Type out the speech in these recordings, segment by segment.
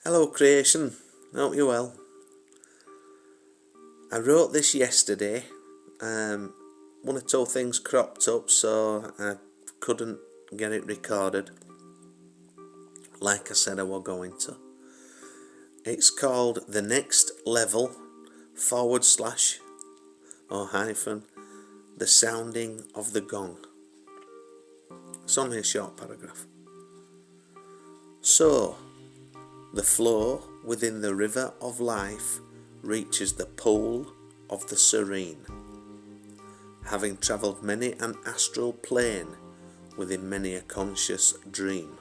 Hello creation, hope you're well. I wrote this yesterday. One or two things cropped up, so I couldn't get it recorded like I said I was going to. It's called The Next Level / or hyphen The Sounding of the Gong. It's only a short paragraph. So, the flow within the river of life reaches the pool of the serene, having travelled many an astral plane within many a conscious dream,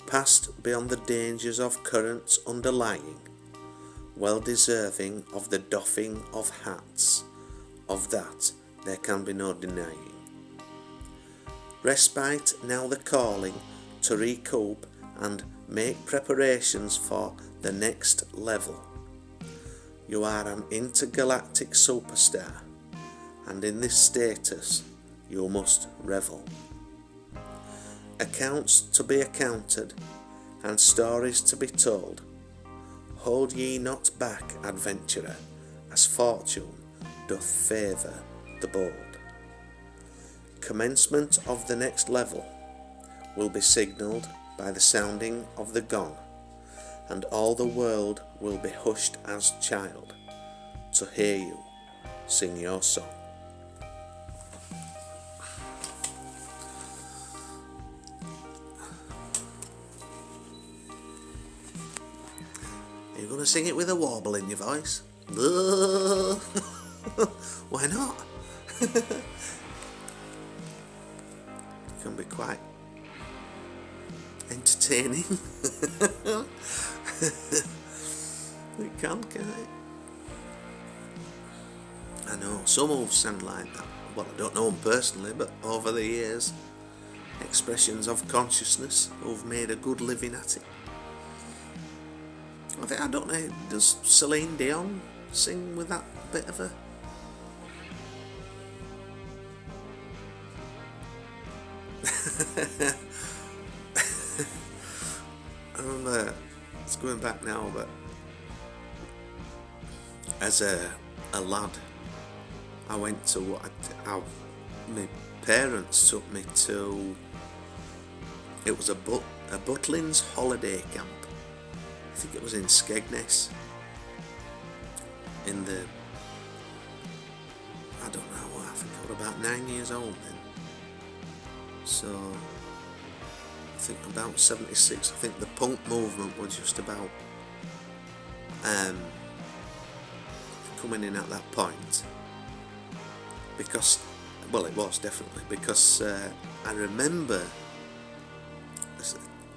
passed beyond the dangers of currents underlying, well deserving of the doffing of hats, of that there can be no denying. Respite now the calling to recoup and make preparations for the next level. You are an intergalactic superstar, and in this status you must revel. Accounts to be accounted, and stories to be told. Hold ye not back, adventurer, as fortune doth favour the bold. Commencement of the next level will be signalled by the sounding of the gong, and all the world will be hushed as child to hear you sing your song. You're going to sing it with a warble in your voice? Why not? It can be quite entertaining. It can it? I know, some will sound like that. Well, I don't know them personally, but over the years, expressions of consciousness who've made a good living at it. I don't know, does Celine Dion sing with that bit of a... I remember, it's going back now, but as a lad, I went to my parents took me to, it was a Butlins holiday camp. I think it was in Skegness, in the, I don't know, I think I was about 9 years old then, so I think about 76. I think the punk movement was just about coming in at that point, because, well, it was definitely, because I remember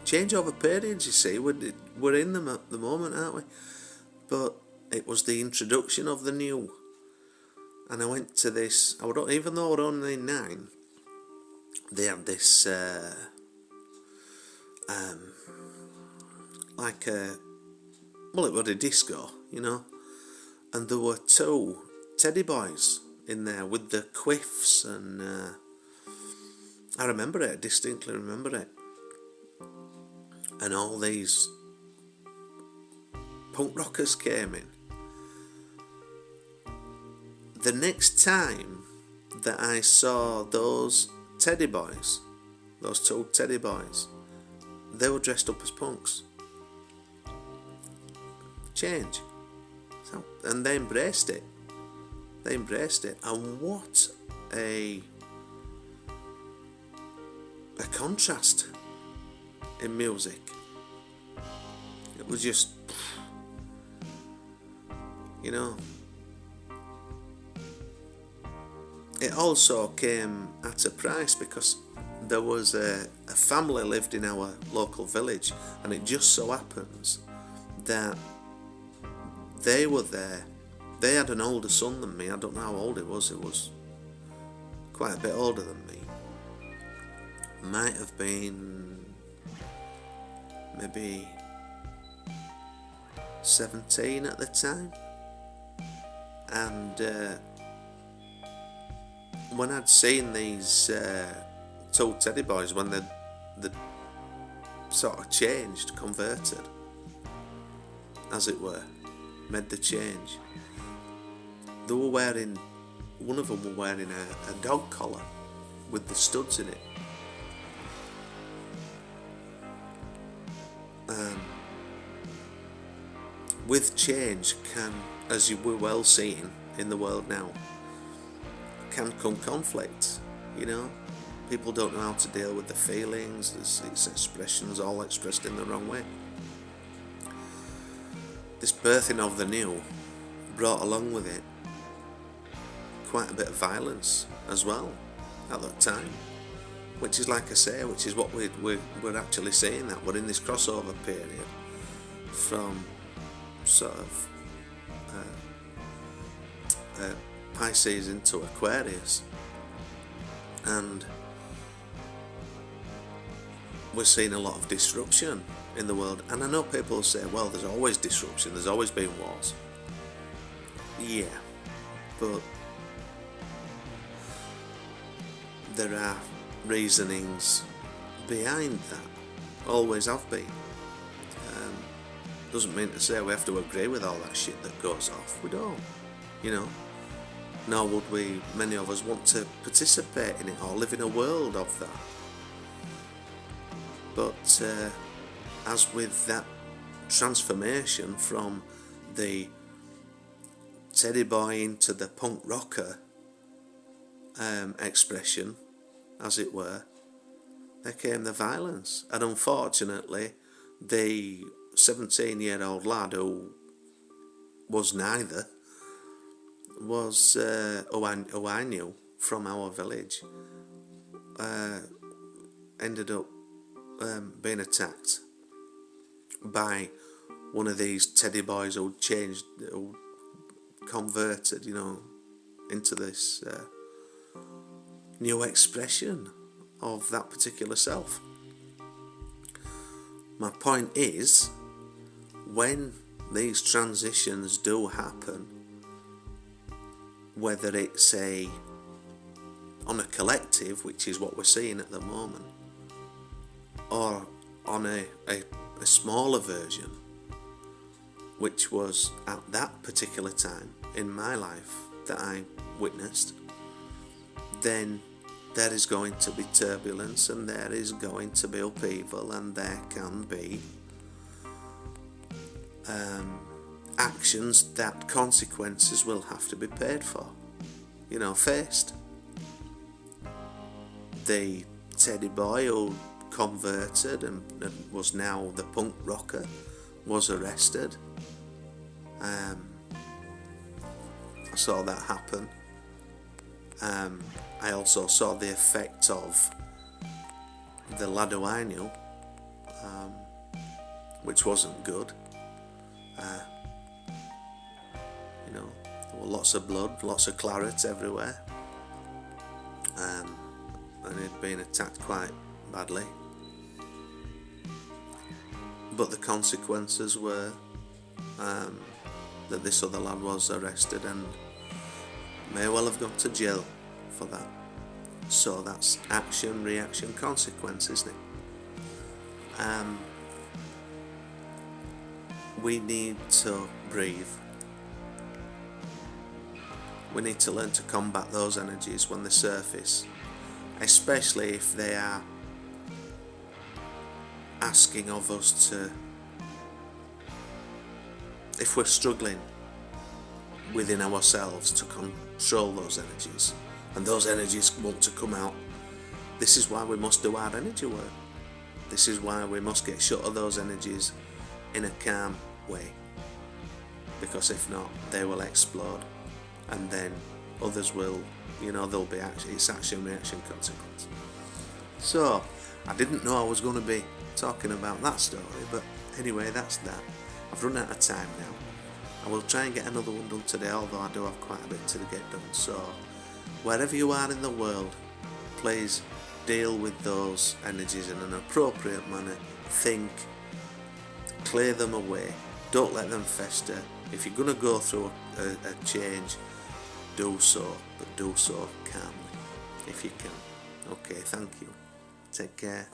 changeover periods, you see, we're in them at the moment, aren't we? But it was the introduction of the new, and I went to this, even though I was only 9, they had this like a, well, it was a disco, you know, and there were 2 teddy boys in there with the quiffs, and I remember it, I distinctly remember it. And all these punk rockers came in. The next time that I saw those teddy boys, those 2 teddy boys, they were dressed up as punks. Change. So, and they embraced it. They embraced it. And what a contrast in music. It was just, you know, it also came at a price, because there was a family lived in our local village, and it just so happens that they were there. They had an older son than me. I don't know how old he was quite a bit older than me. Might have been maybe 17 at the time, and when I'd seen these 2 teddy boys, when they'd sort of changed, converted, as it were, made the change. One of them were wearing a dog collar with the studs in it. With change can, as you were well seeing in the world now, can come conflict. People don't know how to deal with the feelings. It's expressions all expressed in the wrong way. This birthing of the new brought along with it quite a bit of violence as well at that time, which is, like I say, which is what we're actually seeing, that we're in this crossover period from sort of Pisces into Aquarius, and we're seeing a lot of disruption in the world. And I know people will say, well, there's always disruption, there's always been wars. Yeah, but there are reasonings behind that, always have been. Doesn't mean to say we have to agree with all that shit that goes off. We don't, nor would we, many of us, want to participate in it or live in a world of that. But as with that transformation from the teddy boy into the punk rocker expression, as it were, there came the violence. And unfortunately, the 17-year-old lad who was neither, was who I knew from our village, ended up being attacked by one of these teddy boys who converted, into this new expression of that particular self. My point is, when these transitions do happen, whether it's on a collective, which is what we're seeing at the moment, or on a smaller version, which was at that particular time in my life that I witnessed, then there is going to be turbulence, and there is going to be upheaval, and there can be actions that consequences will have to be paid for, faced. The teddy boy who converted and was now the punk rocker was arrested. I saw that happen. I also saw the effect of the lad who I knew, which wasn't good. There were lots of blood, lots of claret everywhere, and he'd been attacked quite badly. But the consequences were that this other lad was arrested and may well have gone to jail for that. So that's action, reaction, consequence, isn't it? We need to breathe. We need to learn to combat those energies when they surface, especially if they are asking of us to, if we're struggling within ourselves to control those energies, and those energies want to come out. This is why we must do our energy work. This is why we must get shut of those energies in a calm way, because if not, they will explode, and then others will, there'll be it's action, reaction, consequence. So I didn't know I was going to be talking about that story, but anyway, that's that. I've run out of time now. I will try and get another one done today, although I do have quite a bit to get done. So wherever you are in the world, please deal with those energies in an appropriate manner. Think, clear them away, don't let them fester. If you're going to go through a change, do so, but do so calmly if you can. Okay, thank you. Take care.